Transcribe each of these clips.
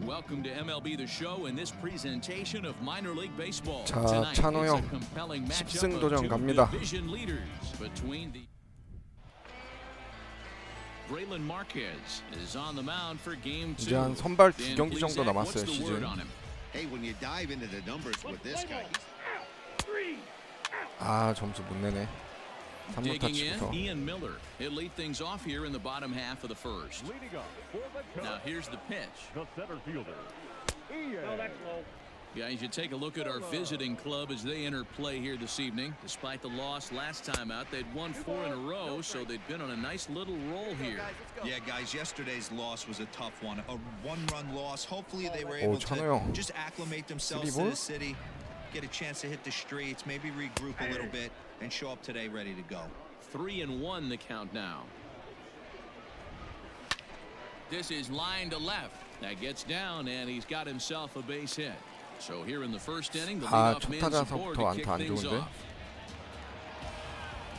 Welcome to MLB The Show in this presentation of minor league baseball. 자, 찬호 형 10승 도전 갑니다. 이제 한 선발 2경기 정도 남았어요, 시즌. 아, 점수 못 내네. 3루타 치고서. Ian Miller. He'll lead things off here in the bottom half of the first. Now here's the pitch. The center fielder. Oh, that's low. Guys, you take a look at our visiting club as they enter play here this evening. Despite the loss last time out, they'd won 4 in a row, so they've been on a nice little roll here. Yeah, guys, yesterday's loss was a tough one. A one-run loss. Hopefully they were able to just acclimate themselves to the city, get a chance to hit the streets, maybe regroup a little bit, and show up today ready to go. 3-1 the count now. This is line to left. That gets down, and he's got himself a base hit. So here in the first inning, the leadoff man support to kick things off.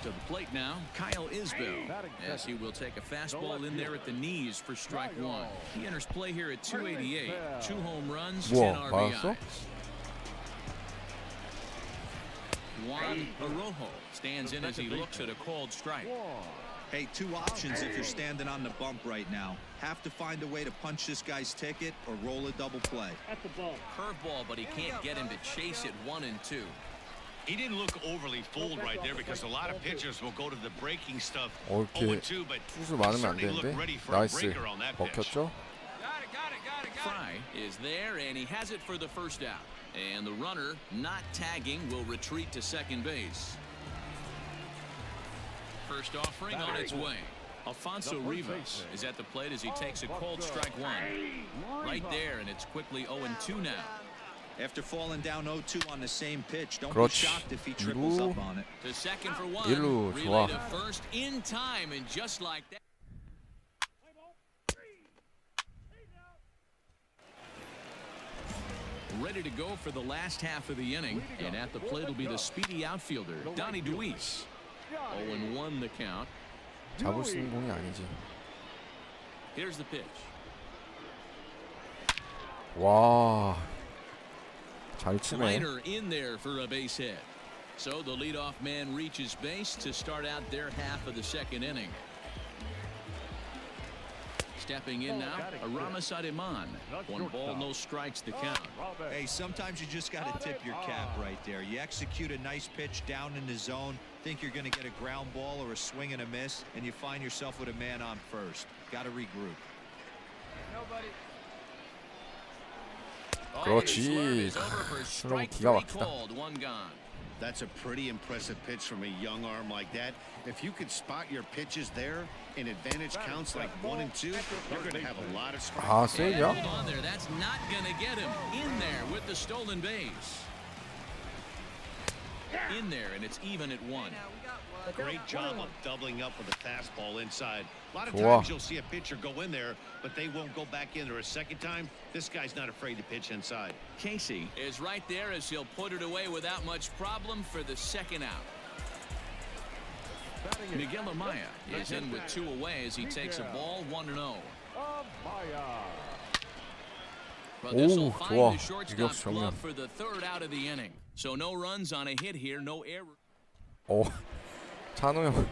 To the plate now, Kyle Isbell, as he will take a fastball in there at the knees for strike one. He enters play here at 288, 2 home runs, 10 RBIs. Juan Arrojo stands in as he looks at a called strike. Hey, 2 options if you're standing on the bump right now. Have to find a way to punch this guy's ticket or roll a double play. That's the ball. Curveball, but he can't get him to chase it 1 and 2. He didn't look overly fooled right there because a lot of pitchers will go to the breaking stuff. 이렇게 0-2, but 투수 많으면 안 되는데. 나이스. 먹혔죠? Fry is there, and he has it for the first out. And the runner, not tagging, will retreat to second base. First offering on its way. Alfonso Rivas is at the plate as he takes a called strike 1. Right there, and it's quickly 0-2 now. After falling down 0-2 on the same pitch, don't be shocked if he triples up on it. To second for 1. 1루, Relay to first in time, and just like that. Ready to go for the last half of the inning, and at the plate will be the speedy outfielder, Donnie DeWeese. 0-1 the count. 잡을 수 있는 공이 아니지. Here's the pitch. 와, 잘 치네. Minor in there for a base hit. So the leadoff man reaches base to start out their half of the second inning. Stepping in now, Aramis Ademan. 1 ball, no strikes the count. Hey, sometimes you just got to tip your cap right there. You execute a nice pitch down in the zone, think you're going to get a ground ball or a swing and a miss, and you find yourself with a man on first. Got to regroup. 그렇지. 그럼 기가 막히다. That's a pretty impressive pitch from a young arm like that. If you could spot your pitches there in advantage counts like 1 and 2, you're going to have a lot of strikes. 아, 세냐? Hold on there. That's not going to get him in there with the stolen base. In there, and it's even at 1. Great job of doubling up with a fastball inside. A lot of times you'll see a pitcher go in there, but they won't go back in there a second time. This guy's not afraid to pitch inside. Casey is right there as he'll put it away without much problem for the second out. Miguel Amaya is in with 2 away as he takes a ball 1-0. But this will find the shortstop's glove for the 3rd out of the inning. So no runs on a hit here, no error. 오, 찬호 형.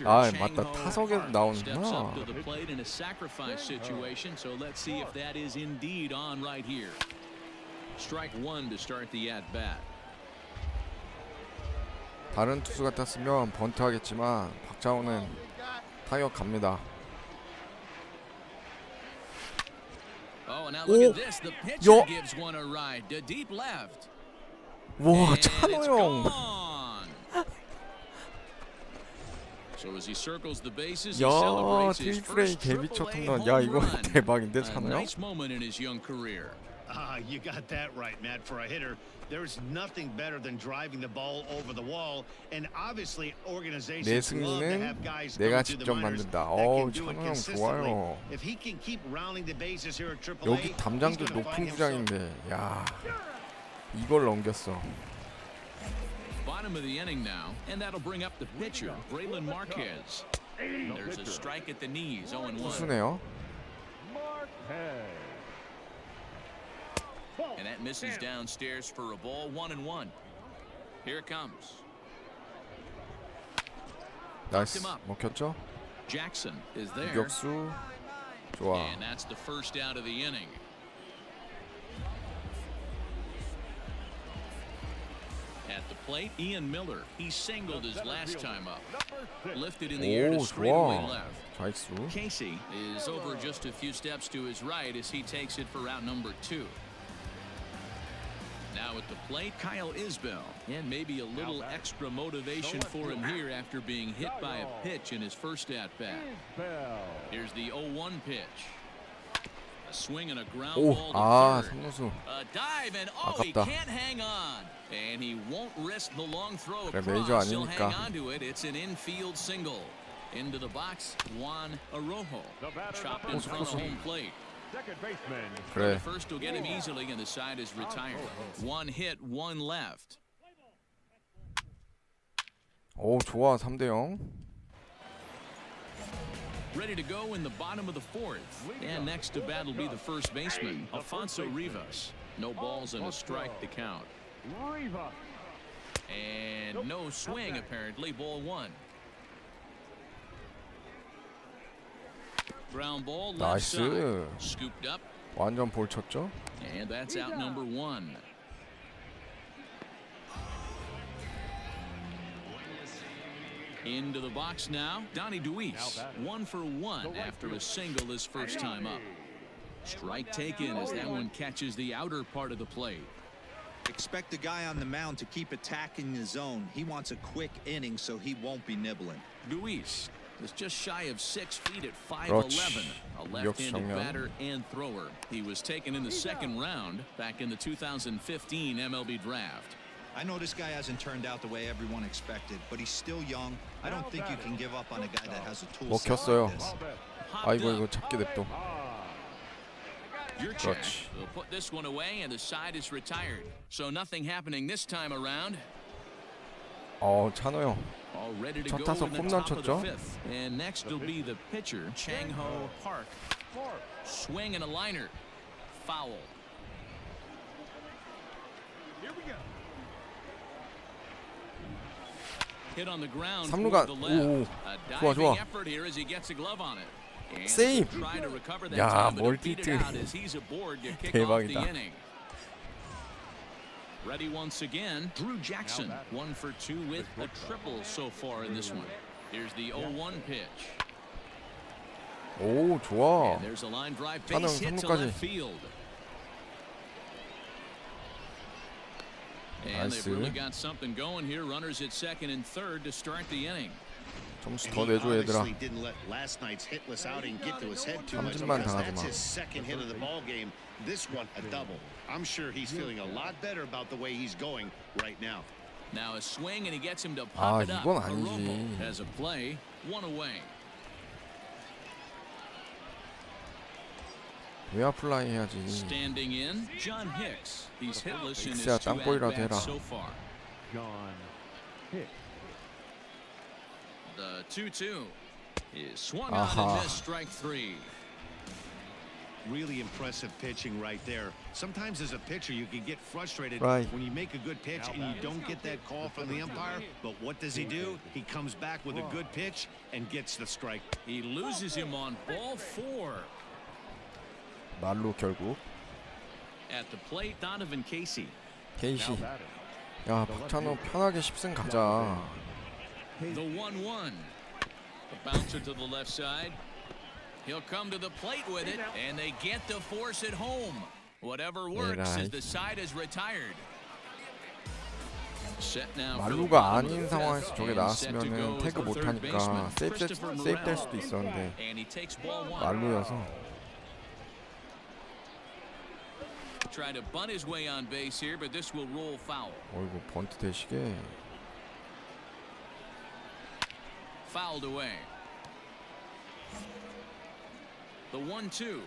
아, 맞다. 타석에도 나오는구나. To the plate in a sacrifice situation, so let's see if that is indeed on right here. Strike 1 to start the at-bat. 다른 투수 같았으면 번트 하겠지만 박자호는 타격 갑니다. Oh, now look at this. The pitcher gives one a ride to deep left. 와, 찬호 형. So as he circles the bases, 야, he celebrates his 트리플레이 first 개미쳤던 야, 이거 대박인데, 찬호 형? nice moment in his young career. You got that right, Matt. For a hitter, there's nothing better than driving the ball over the wall. And obviously, organizations love to have guys 내가 come to the 직접 minors 만든다. that can do 찬호 it 형 consistently. 좋아요. If he can keep rounding the bases here at AAA, 여기 담장도 높은 구장인데, 야, 이걸 넘겼어. Bottom of the inning now, and that'll bring up the pitcher, Braylon Marquez. There's a strike at the knees, 0-1. 투수네요. Marquez. And that misses downstairs for a ball. 1-1. Here it comes. 나이스. 먹혔죠? Jackson is there. 유격수. 좋아. And that's the first out of the inning. At the plate, Ian Miller. He singled his last time up. Lifted in the air to 오, straightaway 좋아. left. 좌익수. Casey is over just a few steps to his right as he takes it for route number 2. Now at the plate, Kyle Isbell. And maybe a little extra motivation for him here after being hit by a pitch in his first at-bat. Here's the 0-1 pitch. A swing and a ground ball to third. 삼루수. A dive and he 아깝다. can't hang on. And he won't risk the long throw 그래, across. 메이저 He'll 아니니까. hang on to it. It's an infield single. Into the box, Juan Arrojo. Chopped in front of home plate. 그래. The first will get him easily, and the side is retired. One hit, one left. 오, 좋아. 3대0. Ready to go in the bottom of the 4th. And next to bat will be the first baseman, Alfonso Rivas. No balls and a strike to count. And no swing, apparently. Ball 1. Ground ball left 나이스. side. Scooped up. 완전 볼 쳤죠? And that's out number 1. Into the box now, Donnie Duis. 1 for 1 after a single his first time up. Strike taken as that one catches the outer part of the plate. Expect the guy on the mound to keep attacking the zone. He wants a quick inning so he won't be nibbling. Duis is just shy of 6 feet at 5'11", 그렇지. a left-handed 정면. batter and thrower. He was taken in the second round back in the 2015 MLB draft. I know this guy hasn't turned out the way everyone expected, but he's still young. I don't think you can give up on a guy that has a tool set 먹혔어요. like this. 아이고 이거 잡게 냅둬. Your check. 그렇지. We'll put this one away, and the side is retired. So nothing happening this time around. 찬호 형. All ready to 첫 go 타석 in the 홈런 top of 쳤죠? the 5th. And next will be the pitcher, Chang-Ho Park. Swing and a liner. Foul. Here we go. Hit on the ground 삼루가- toward the left. 오, A 좋아, diving 좋아. effort here as he gets a glove on it. And 세이브. try to recover that 야, time, but beat it 멀티트. out as he's aboard to kick off the 대박이다. inning. Ready once again, Drew Jackson. 1 for 2 with a triple so far in this one. Here's the 0-1 pitch. 오, 좋아. And there's a line drive 찬호 base 형 hit to 삼루까지. left field. And they've 나이스. really got something going here. Runners at second and third to start the inning. 점수 And 더 he 내줘 얘들아. obviously didn't let last night's hitless outing get to his head too much. 삼진만 because 당하지 that's 마. his second hit of the ball game. This one a double. I'm sure he's feeling a lot better about the way he's going right now. Now a swing and he gets him to pop it up. 이건 아니지. Arrojo has a play, 1 away. 외야 플라이 해야지. Standing in, John Hicks. He's hitless in his 엑스야, 2 땅볼이라도 해라. at-bats so far. John Hicks. The 2-2 is swung on 아하. and missed, strike 3. Really impressive pitching right there. Sometimes as a pitcher you can get frustrated Right. when you make a good pitch and you don't get that call from the umpire. But what does he do? He comes back with a good pitch and gets the strike. He loses him on ball 4. 말로 결국. At the plate, Donovan Casey. 케이시. 야, 박찬호 편하게 10승 가자. The 1-1. The bouncer to the left side. He'll come to the plate with it, and they get to force it home. Whatever works as the side is retired. Set now for the 말루가 bottom of 아닌 the 상황에서 fifth, 저게 and set to 나왔으면은 go 태그 the 못 third baseman, 하니까 Christopher 세이프될 Morel. 수도 있었는데 And he takes ball 1. 말루여서. Try to bunt his way on base here, but this will roll foul. 어이구 번트 대시게. Fouled away. The 1-2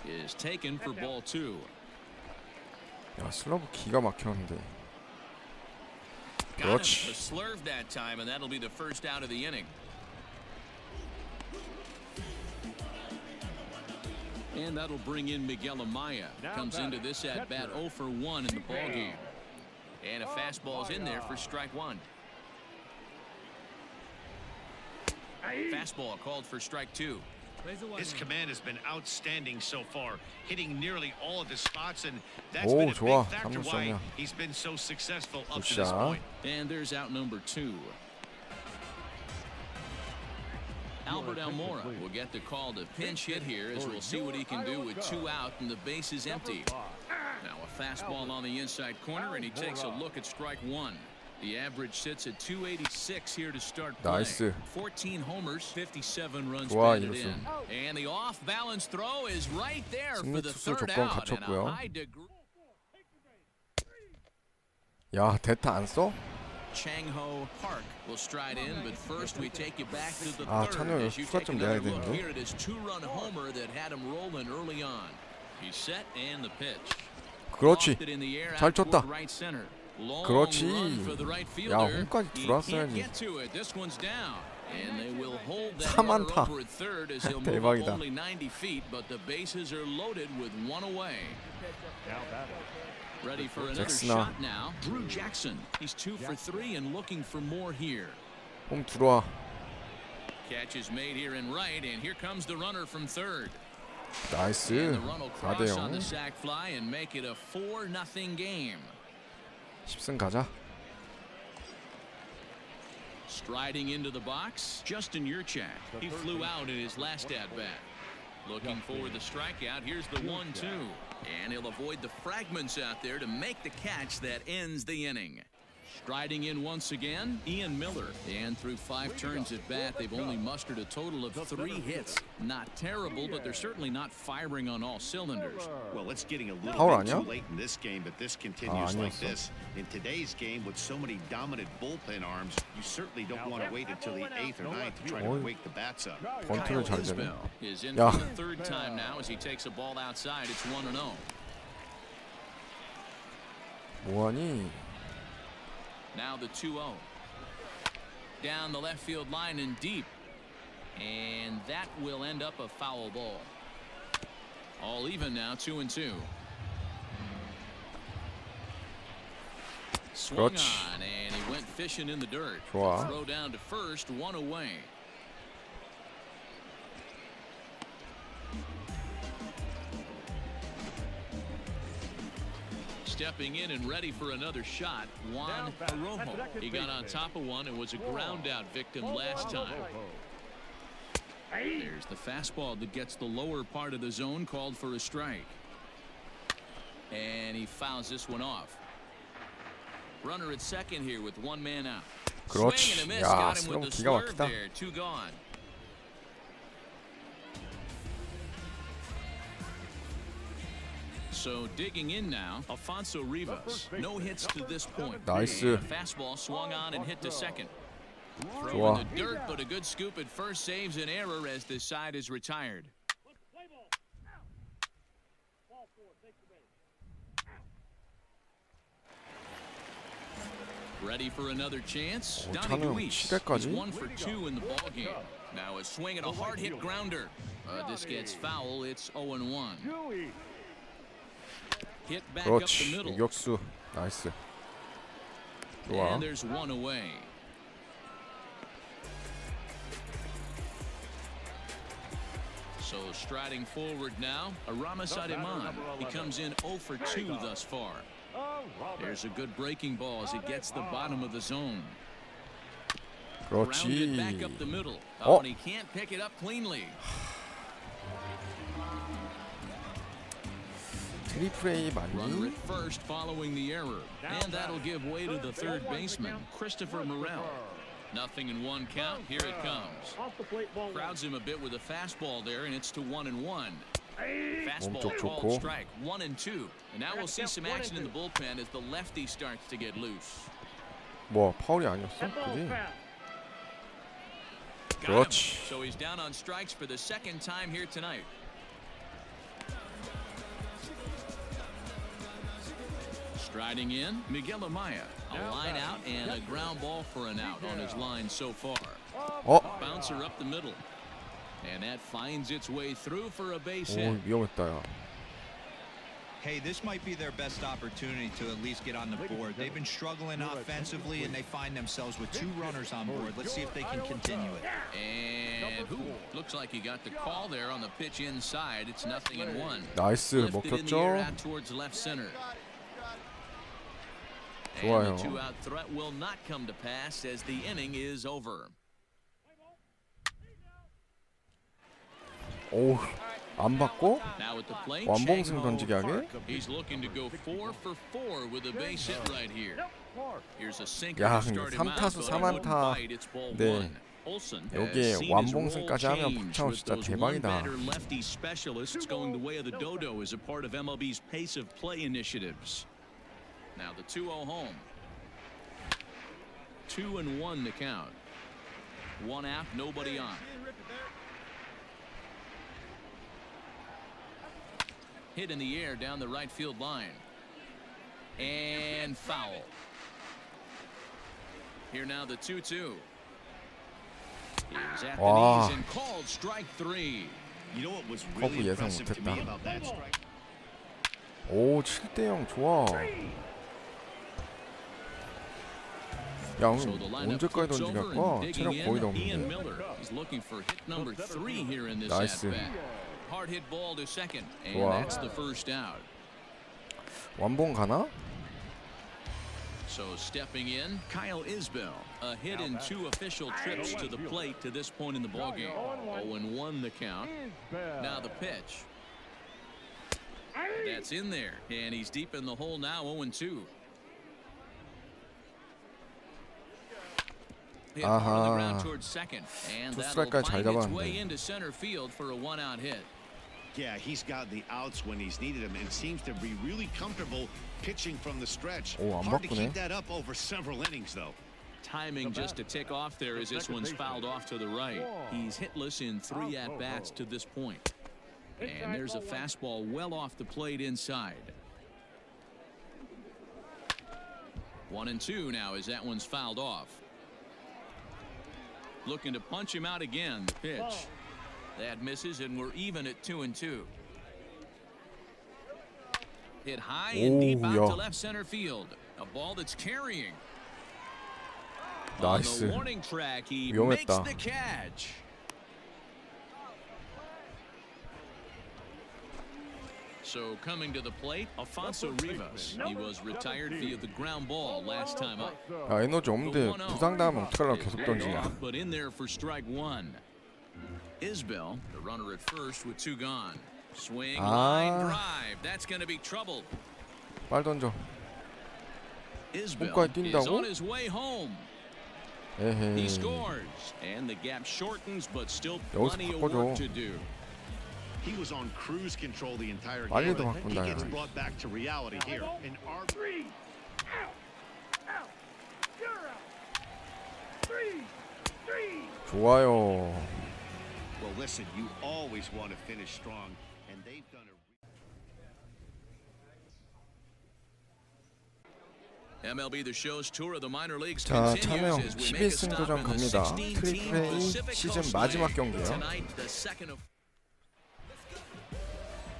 is taken for ball 2. 야, 슬러브 기가 막혔는데. Got him. 그렇지. A slurve that time, and that'll be the first out of the inning. And that'll bring in Miguel Amaya. Comes into this at-bat 0 for 1 in the ballgame. And a fastball's in there for strike one. Fastball called for strike two. His command has been outstanding so far, hitting nearly all of the spots, and that's been a 좋아. big factor why 삼루성이야. he's been so successful up to this 굿샷. point. And there's out number 2. Albert Almora will get the call to pinch hit here as we'll see what he can do with 2 out and the base is empty. Now a fastball on the inside corner, and he takes a look at strike one. The average sits at 286 here to start play. 나이스. 14 homers, 57 runs 좋아, batted 이루수. in. And the off-balance throw is right there for 승리 the 투수 third 조건 out. And a 갖췄고요. high degree. 야, 대타 안 써? Chang-Ho Park will stride in, but first we take you back to the 아, third 찬호 as you 휴가 take 좀 another 내야 look 되는데. here at his 2-run homer that had him rolling early on. He's set and the pitch. 그렇지. Lofted in the air 잘 out toward 쳤다. right center. Long 그렇지. run for the right 야, fielder. 홈까지 He 들어왔어야지. can't get to it. This one's down. And they will hold that 3안타. runner over at third as he'll move 대박이다. only 90 feet, but the bases are loaded with one away. Ready for another 잭슨아. shot now. Drew Jackson. He's 2 for 3 and looking for more here. 홈 들어와. Catch is made here in right, and here comes the runner from third. 나이스. And the run will cross on the 4대0. sac fly and make it a 4-0 game. 10승 가자. Striding into the box, Justin Yurchak. He flew out in his last at-bat. Looking for the strikeout. Here's the 1-2. And he'll avoid the fragments out there to make the catch that ends the inning. Striding in once again, Ian Miller. And through 5 turns at bat, they've only mustered a total of 3 hits. Not terrible, but they're certainly not firing on all cylinders. Well, it's getting a little 파울 bit 아니야? too late in this game, but this continues like 아니었어. this. In today's game, with so many dominant bullpen arms, you certainly don't want to wait until the 8th or 9th to try to 어이. wake the bats up. 번트를 잘 되네. Isbell is in 야. for the 3rd time now as he takes a ball outside. It's 1-0. 뭐하니? Now the 2-0. Down the left field line and deep. And that will end up a foul ball. All even now, 2-2. Swung 그렇지. on, and he went fishing in the dirt. 좋아. Throw down to first, 1 away. Stepping in and ready for another shot, Juan Arojo. He got on top of one and was a ground out victim last time. There's the fastball that gets the lower part of the zone, called for a strike. And he fouls this one off. Runner at second here with 1 man out. 그렇지. Swing and a miss, 야, got him with 스윙 the 기가 swerve 막히다. there. 2 gone. So digging in now, Alfonso Rivas. No hits to this point. 나이스. A fastball swung on and hit to second. Throw 좋아. in the dirt, but a good scoop at first saves an error as this side is retired. Ready for another chance? 오, Donnie 찬우 Luis. He's 7회까지? 1 for 2 in the ballgame. Now a swing and a hard hit grounder. This gets foul. It's 0-1. Hit back up the 그렇지. middle. 유격수. 나이스. 좋아. And there's 1 away. So striding forward now, Aramis Ademan. He comes in 0 for 2 thus far. There's a good breaking ball as it gets the bottom of the zone. Grounded back 그렇지. up the middle. 어? And he can't pick it up cleanly. 트리플 A Runner 맞니? at first following the error. And that'll give way to the third baseman, Christopher Morel. Nothing in 1 count. Here it comes. Crowds him a bit with a fastball there, and it's to 1-1. Fastball 몸쪽 called 좋고. strike, 1-2. And now we'll see some action in the bullpen as the lefty starts to get loose. 뭐 파울이 아니었어? 그지? Got him. 그렇지. So he's down on strikes for the 2nd time here tonight. Striding in, Miguel Amaya. A line out and a ground ball for an out on his line so far. 어? Bouncer up the middle. And that finds its way through for a base 오, hit. 위험했다, 야. Hey, this might be their best opportunity to at least get on the board. They've been struggling offensively, and they find themselves with 2 runners on board. Let's see if they can continue it. And looks like he got the call there on the pitch inside. It's 0-1. 나이스, Lifted in the air 먹혔죠? out towards left center. 좋아요. And the 2-out threat will not come to pass as the inning is over. 오, 안 받고 Now at the plate, 완봉승 던지기 하게. he's looking to go 4 for 4 with a base hit right here. Here's a sinker 야, to 근데 start him out, 3타수 but it won't 3안타. bite. It's ball 네. 1. Olsen 여기에 has seen his 완봉승까지 role 하면 change 박찬호 with 진짜 those 대박이다. one-batter lefty specialists going the way of the dodo as a part of MLB's pace of play initiatives. Now the 2-0 home. 2-1 to count. 1 out, nobody on. Hit in the air down the right field line. And foul. Here now the 2-2. He's at the 와. knees and called strike 3. You know what was 커브 really 예상 impressive to me 못했다. about that strike? 오, 7대0 좋아. 야, So 오늘 the lineup 언제까지 flips 던지냐 over 거 and 체력 digging 거의 다 in Ian 없는데. Miller. He's looking for hit number 3 here in this 나이스. at-bat. Hard hit ball to second, and 좋아. that's the first out. 완봉 가나? So stepping in, Kyle Isbell. A hit in 2 official trips to the plate to this point in the ballgame. 0-1 the count. Now the pitch. That's in there, and he's deep in the hole now, 0-2. Hit hard on the ground towards second, and that'll 스트라이크까지 잘 find its way 잡았는데. into center field for a 1-out hit. Yeah, he's got the outs when he's needed them and seems to be really comfortable pitching from the stretch. 오, 안 Hard to 바꾸네. keep that up over several innings, though. Timing just to tick off there as this one's fouled off to the right. He's hitless in 3 at-bats to this point. And there's a fastball well off the plate inside. 1-2 now as that one's fouled off. Looking to punch him out again. The pitch. That misses, and we're even at 2-2. Hit high and deep out to left center field. A ball that's carrying. On the 나이스. warning track, he 위험했다. makes the catch. So coming to the plate, Alfonso Rivas. He was retired via the ground ball last time up. 야, 에너지 없는데 부상당하면 어떡하려고 계속 던지냐. But in there for strike 1. Isbell, the runner at first with 2 gone. Swing, line drive. That's going to be trouble. 빨리 던져. Isbell 홈까지 is 뛴다고? on his way home. He 에헤이. scores, and the gap shortens, but still 여기서 plenty of 바꿔줘. work to do. He was on cruise control the entire 빨리 game. 더 He 바꾼다, gets 야. brought back to reality here. And our 좋아요. well, listen, you always want to finish strong, and they've done a. MLB The Show's tour of the minor leagues 자, continues 찬호형 as we make a 11승 stop 도전 in the 갑니다. 16-team 트리플 A Pacific 시즌 Coast 마지막 League. 경기예요. Tonight, the second of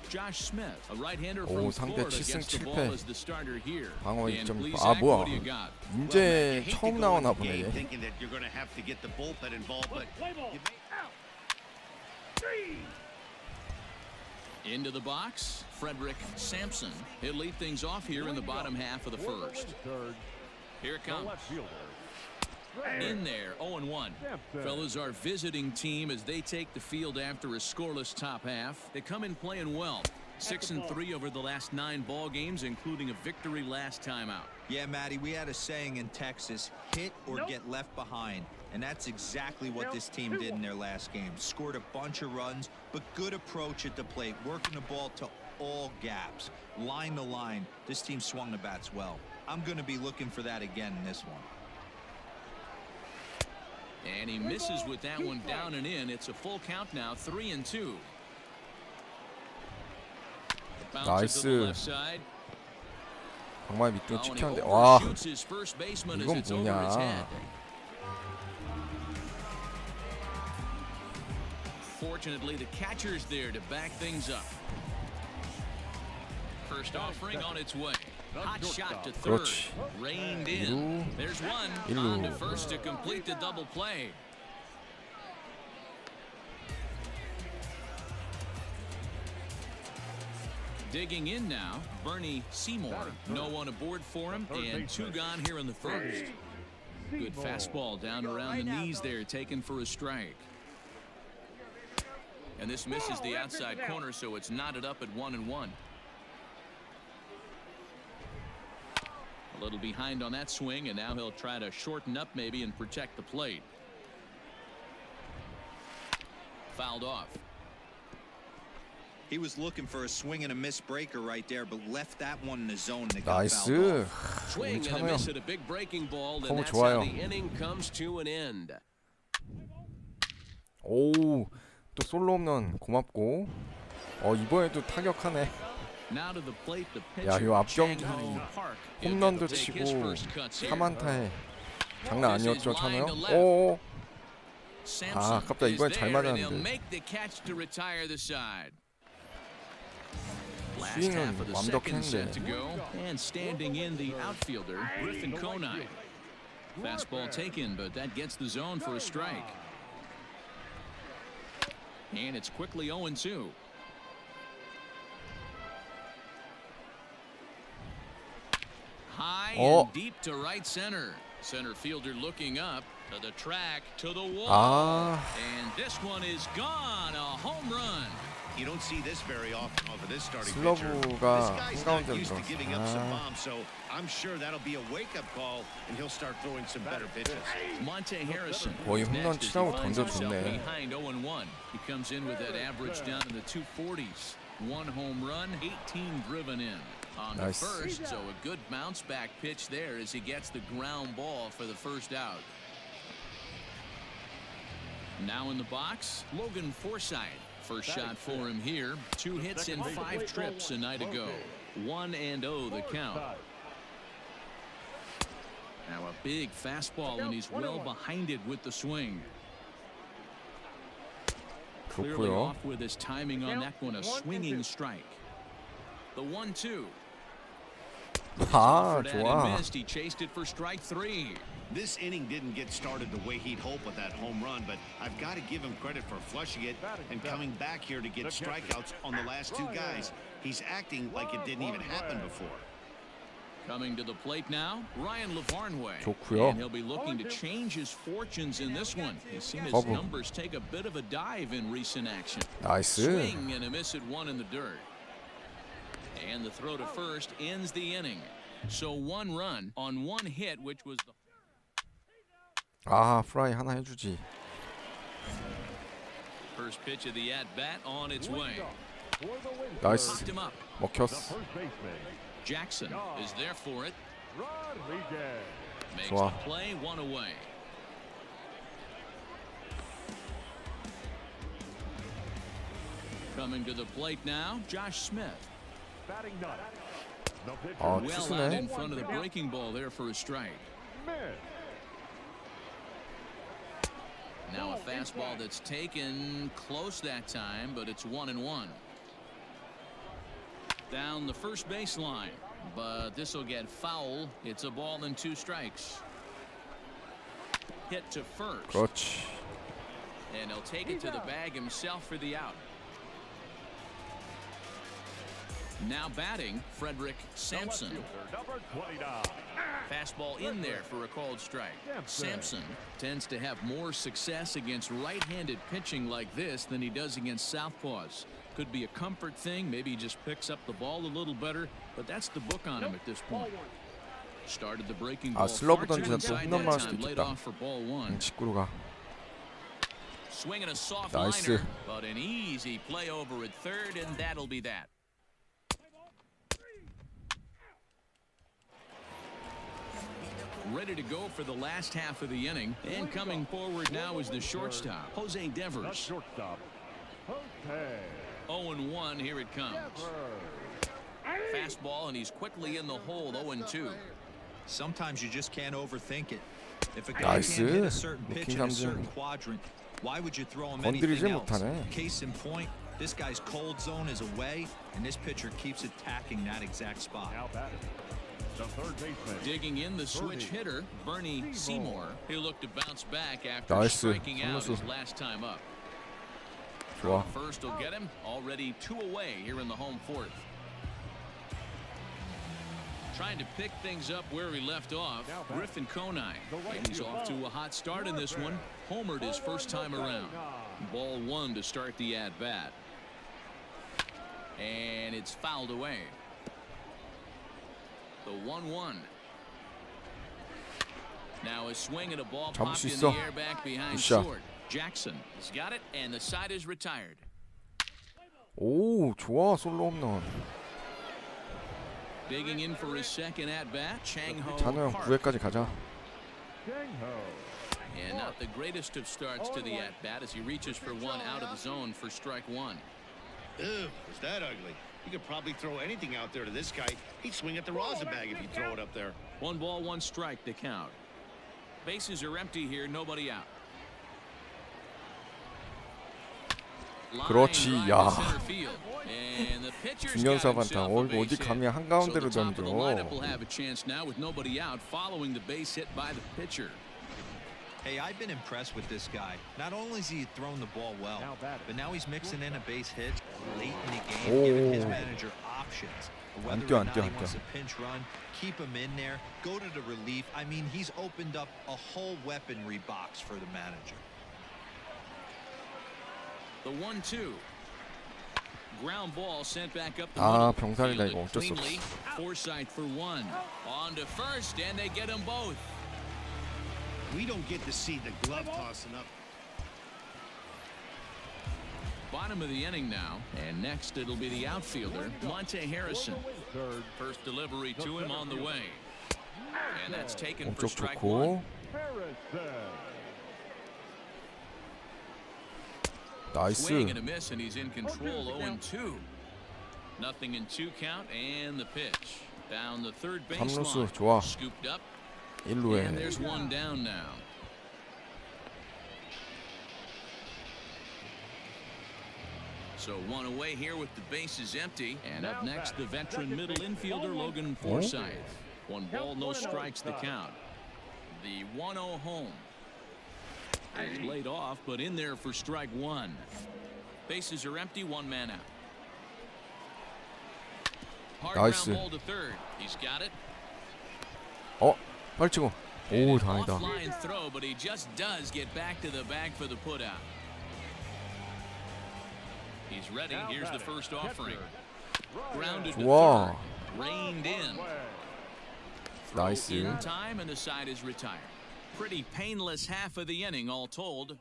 Josh Smith, a right-hander 오, from 상대 Florida, 7승 gets the 7패. ball as the starter here. 방어 Dan 2.6. Plesac, 아, 뭐야. what do you got? 이제 hate to 처음 go 나오나 into the 보네, game 얘. thinking that you're going to have to get the bullpen involved, but you may... Into the box, Frederick Sampson. He'll lead things off here in the bottom half of the first. Here it comes. In there, 0-1. Fellas, our visiting team as they take the field after a scoreless top half. They come in playing well. 6-3 over the last 9 ball games, including a victory last time out. Yeah, Matty, we had a saying in Texas, hit or get left behind. And that's exactly what this team did in their last game. Scored a bunch of runs, but good approach at the plate, working the ball to all gaps, line to line. This team swung the bats well. I'm going to be looking for that again in this one. And he misses with that one down and in. It's a full count now, 3-2. Bounce to the 나이스. left side. 정말 밑으로 Oh, and he 찍혔는데 와, overshoots his first baseman as 이건 it's over his 뭐냐. head. Fortunately, the catcher's there to back things up. First offering on its way. Hot shot to third. 그렇지. Reined in. There's one. On to first to complete the double play. Digging in now, Bernie Seymour. No one aboard for him, and 2 gone here in the first. Good fastball down around the knees there, taken for a strike. And this misses the outside corner, so it's knotted up at 1-1. A little behind on that swing, and now he'll try to shorten up maybe and protect the plate. Fouled off. He was looking for a swing and a miss breaker right there, but left that one in the zone. That got fouled 나이스. off. Swing and a miss at a big breaking ball, and 너무 that's 좋아요. how the inning comes to an end. 오, 또 솔로 홈런 고맙고. 이번에도 타격하네. Now to the plate, the 야, pitcher, 이 앞경 Chang-Ho Park. 홈런도 He'll take his 치고 first cuts here. 3안타에 장난 아니었죠, 찬호 형? left. 오, Samson 아깝다. is 이번엔 잘 there, and he'll 맞았는데. make the catch to retire the side. Last 스윙은 half of the second set to 완벽했는데. go, and standing in the outfielder, Griffin Conine. Fastball taken, but that gets the zone for a strike. And it's quickly 0-2. High and deep to right center. Center fielder looking up to the track, to the wall. And this one is gone. A home run. You don't see this very often over this starting pitcher. 슬러브가 This guy's not 한가운데로 used to giving up some 들어갔어. bombs, so I'm sure that'll be a wake-up call, and he'll start throwing some better pitches. Monte Harrison. 거의 is 홈런 next as he 치라고 finds himself 던져줬네. behind 0-1. He comes in with that average down in the 240s. 1 home run, 18 driven in. On the Nice. first, so a good bounce back pitch there as he gets the ground ball for the first out. Now in the box, Logan Forsythe. First shot for him here. 2 hits in 5 trips a night ago. 1-0 the count. Now a big fastball, and he's well behind it with the swing. Clearly 좋고요. off with his timing on that one, a swinging strike. The 1-2. 아, For that and 좋아. missed. He chased it for strike 3. This inning didn't get started the way he'd hoped with that home run, but I've got to give him credit for flushing it and coming back here to get strikeouts on the last 2 guys. He's acting like it didn't even happen before. Coming to the plate now, Ryan Lavarnway. 좋고요. And he'll be looking to change his fortunes in this one. He's seen his 허브. numbers take a bit of a dive in recent action. 나이스. Swing and a miss at 1 in the dirt. And the throw to first ends the inning. So 1 run on 1 hit, which was the 아, 프라이 하나 해주지. first pitch of the at-bat on its way. 나이스. Popped him up. 먹혔어. Jackson is there for it. Makes 좋아. the play, 1 away. Coming to the plate now, Josh Smith. 아, Well out 투수네. in front of the breaking ball there for a strike. Now a fastball that's taken close that time, but it's 1-1. Down the first baseline, but this will get foul. It's a ball and 2 strikes. Hit to first, 그렇지. and he'll take it to the bag himself for the out. Now batting, Frederick Sampson. Fastball in there for a called strike. Sampson tends to have more success against right-handed pitching like this than he does against southpaws. Could be a comfort thing. Maybe he just picks up the ball a little better, but that's the book on him at this point. Started the breaking ball 슬러브 far too 던지다 또 inside 홈런 that 맞을 수도 time, laid 있겠다. off for ball 1. 직구로 가. Swinging a soft 나이스. liner, but an easy play over at third, and that'll be that. Ready to go for the last half of the inning, and coming forward now is the shortstop, Jose Devers. 0-1, here it comes. Fastball, and he's quickly in the hole, 0-2. Sometimes you just can't overthink it. If a guy 나이스. can't hit a certain pitch 루킹 in a 삼진. certain quadrant, Why would you throw him 건드리지 anything else? 못하네. Case in point, this guy's cold zone is away, and this pitcher keeps attacking that exact spot. Now batting, the third baseman. Digging in the switch hitter, Bernie Seymour. He'll look to bounce back after 나이스. striking out 삼루수. his last time up. 좋아. First will get him. Already 2 away here in the home fourth. Trying to pick things up where he left off, Griffin Conine. And he's off to a hot start in this one. Homered his first time around. Ball 1 to start the at-bat. And it's fouled away. The 1-1. Now a swing and a ball 잡을 popped 수 in 있어. the air back behind 굿샷. short. Jackson has got it, and the side is retired. 오, 좋아. 솔로 홈런. Digging in for his second at-bat, Chang-Ho 찬호 형 Park. 9회까지 가자. And not the greatest of starts to the at-bat as he reaches for one out of the zone for strike 1. Ew, was that ugly? You could probably throw anything out there to this guy. He'd swing at the rosin bag if you throw it up there. 1 ball, 1 strike to count. Bases are empty here, nobody out. 그렇지, Line drive 야. to center field. And the pitcher's 중견수 got himself 반타. a base 어디 hit. 감히 So 한가운데로 the top of the lineup will 던져. have a chance now with nobody out following the base hit by the pitcher. Hey, I've been impressed with this guy. Not only has he thrown the ball well, but now he's mixing in a base hit late in the game, giving his manager options. Whether or not he wants a pinch run, keep him in there, go to the relief. I mean, he's opened up a whole weaponry box for the manager. The 1-2. Ground ball sent back up the 아, middle. 병살이다 이거. Fielded 어쩔 수 cleanly. 없어. Foresight for 1. On to first, and they get them both. We don't get to see the glove toss enough. Bottom of the inning now, and next it'll be the outfielder, Monte Harrison. First delivery to him on the way. And that's taken for 몸쪽 strike 좋고. 1. Swing 나이스. and a miss, and he's in control. 0-2. Nothing in 2 count, and the pitch. Down the third baseline. 삼루수 좋아. Scooped up. 1루에. And there's 1 down now. So 1 away here with the bases empty. And up next, the veteran middle infielder, Logan Forsythe. 1 ball, no strikes the count. The 1-0 home. He's laid off, but in there for strike 1. Bases are empty, 1 man out. Hard 나이스. ground ball to third. He's got it. 빨리 치고. 오, 다행이다. Offline throw, but he just does get back to the bag for the putout. He's ready. Here's the first offering. Grounded to 좋아. third. Reined in. 나이스. In time, and the side is retired. Pretty painless half of the inning, all told.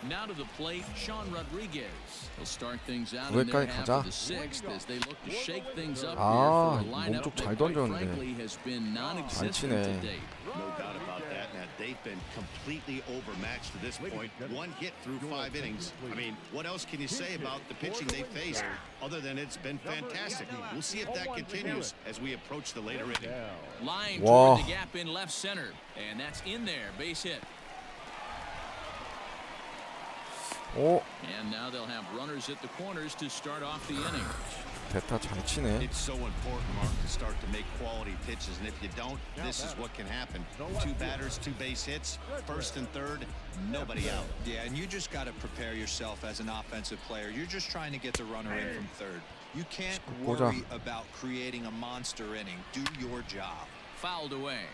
Now to the plate, Sean Rodriguez. He'll start things out in their half of the 6th as they look to shake things up 아, here for a lineup 몸쪽 잘 that, quite 던졌는데. frankly, has been non-existent 치네. to date. No doubt about that. Now, they've been completely overmatched to this point. 1 hit through 5 innings. I mean, what else can you say about the pitching they faced other than it's been fantastic? We'll see if that continues as we approach the later inning. Line Wow. toward the gap in left center, and that's in there. Base hit. 오, And now they'll have runners at the corners to start off the inning. 대타 잘 치네. It's so important, Mark, to start to make quality pitches, and if you don't, this is what can happen. 2 batters, 2 base hits, first and third, nobody out. Yeah, and you just got to prepare yourself as an offensive player. You're just trying to get the runner in from third. You can't 보자. worry about creating a monster inning. Do your job. Fouled away.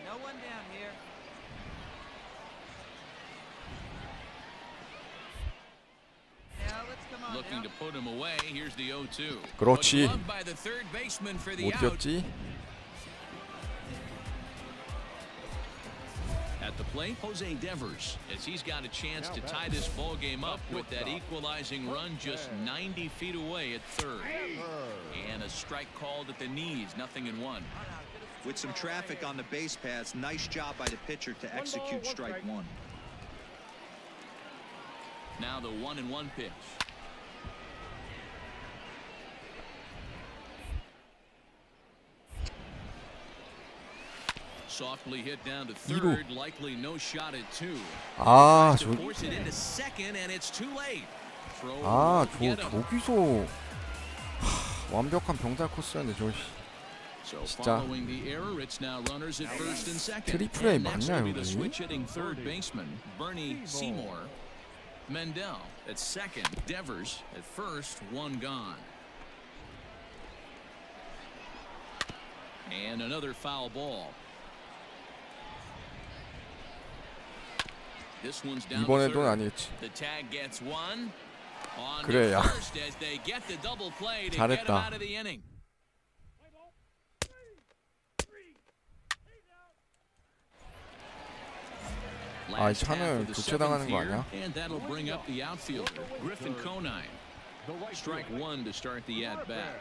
No one down here. Now let's come on. Looking to put him away. Here's the 0-2. 그렇지. But gloved by the third baseman for the 못 out. 뛰었지? At the plate, Jose Devers, as he's got a chance to tie this ball game up with that equalizing run just 90 feet away at third. And a strike called at the knees, 0-1. With some traffic on the base paths, nice job by the pitcher to execute strike 1. Now the 1-1 pitch. softly hit down to 2루. third, likely no shot at 2. 아, To force it into second, and it's too late. Throw 아, will get him. 저기서 완벽한 병살 코스였는데 저 So 진짜 following the error, it's now runners at first and second. 트리플 A And next 맞냐 will be the 여기? switch hitting third baseman Bernie Seymour. Mendel at second. Devers at first. One gone. And another foul ball. This one's down to 이번에도 third. 아니겠지. The tag gets one. On 그래, to 야. first as they get the double play to get him 잘했다. out of the inning. 아, 이 찬우 교체당하는 거 아니야? And that'll bring up the outfielder, Griffin Conine. Strike one to start the at-bat.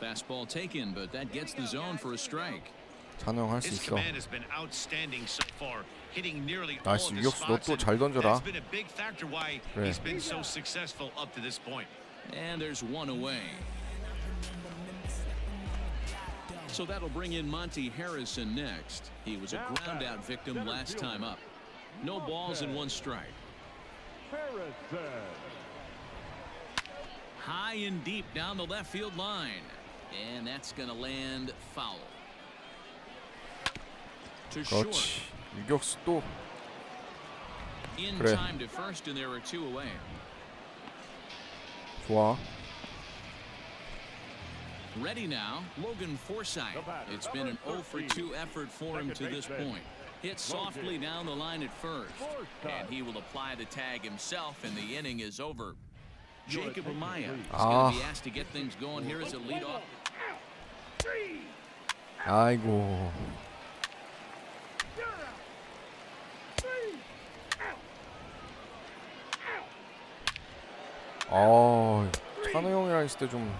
Fastball taken, but that gets the zone for a strike. 찬우 형 할 수 His 있어. command has been outstanding so far, hitting nearly all 나이스, of his 유격수 너 spots. 또 and 잘 던져라. That's been a big factor why 그래. he's been so successful up to this point. And there's one away. So that'll bring in Monty Harrison next. He was a ground out victim last time up. No balls and one strike. High and deep down the left field line. And that's going to land foul. To short. 그렇지. 유격수 또 In 그래. time to first, and there are two away. 좋아. Ready now, Logan Forsythe. It's been an 0 for 2 effort for him to this point. Hit softly down the line at first, and he will apply the tag himself, and the inning is over. Jacob Amaya is going to be asked to get things going here as a leadoff. 아이고. 찬우 형이랑 있을 때 좀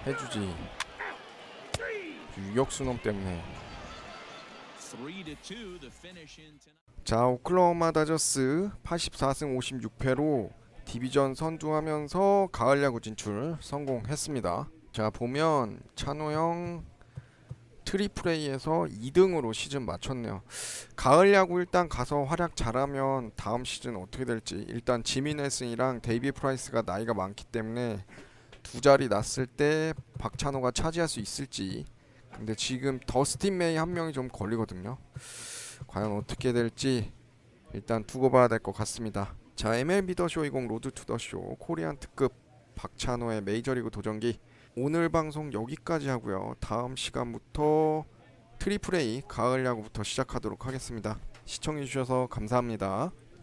해주지. 유격수 놈 때문에. 3-2 the finish in tonight. 자, 오클라호마 다저스 84승 56패로 디비전 선두하면서 가을 야구 진출 성공했습니다. 자, 보면 찬우 형 트리플 A에서 2등으로 시즌 마쳤네요. 가을 야구 일단 가서 활약 잘하면 다음 시즌 어떻게 될지. 일단 지미 넬슨이랑 데이비 프라이스가 나이가 많기 때문에 두 자리 났을 때 박찬호가 차지할 수 있을지. 근데 지금 더스틴 메이 한 명이 좀 걸리거든요. 과연 어떻게 될지 일단 두고 봐야 될 것 같습니다. 자, MLB 더쇼 20 로드 투 더쇼 코리안 특급 박찬호의 메이저리그 도전기 오늘 방송 여기까지 하고요. 다음 시간부터 트리플 A 가을 야구부터 시작하도록 하겠습니다. 시청해주셔서 감사합니다.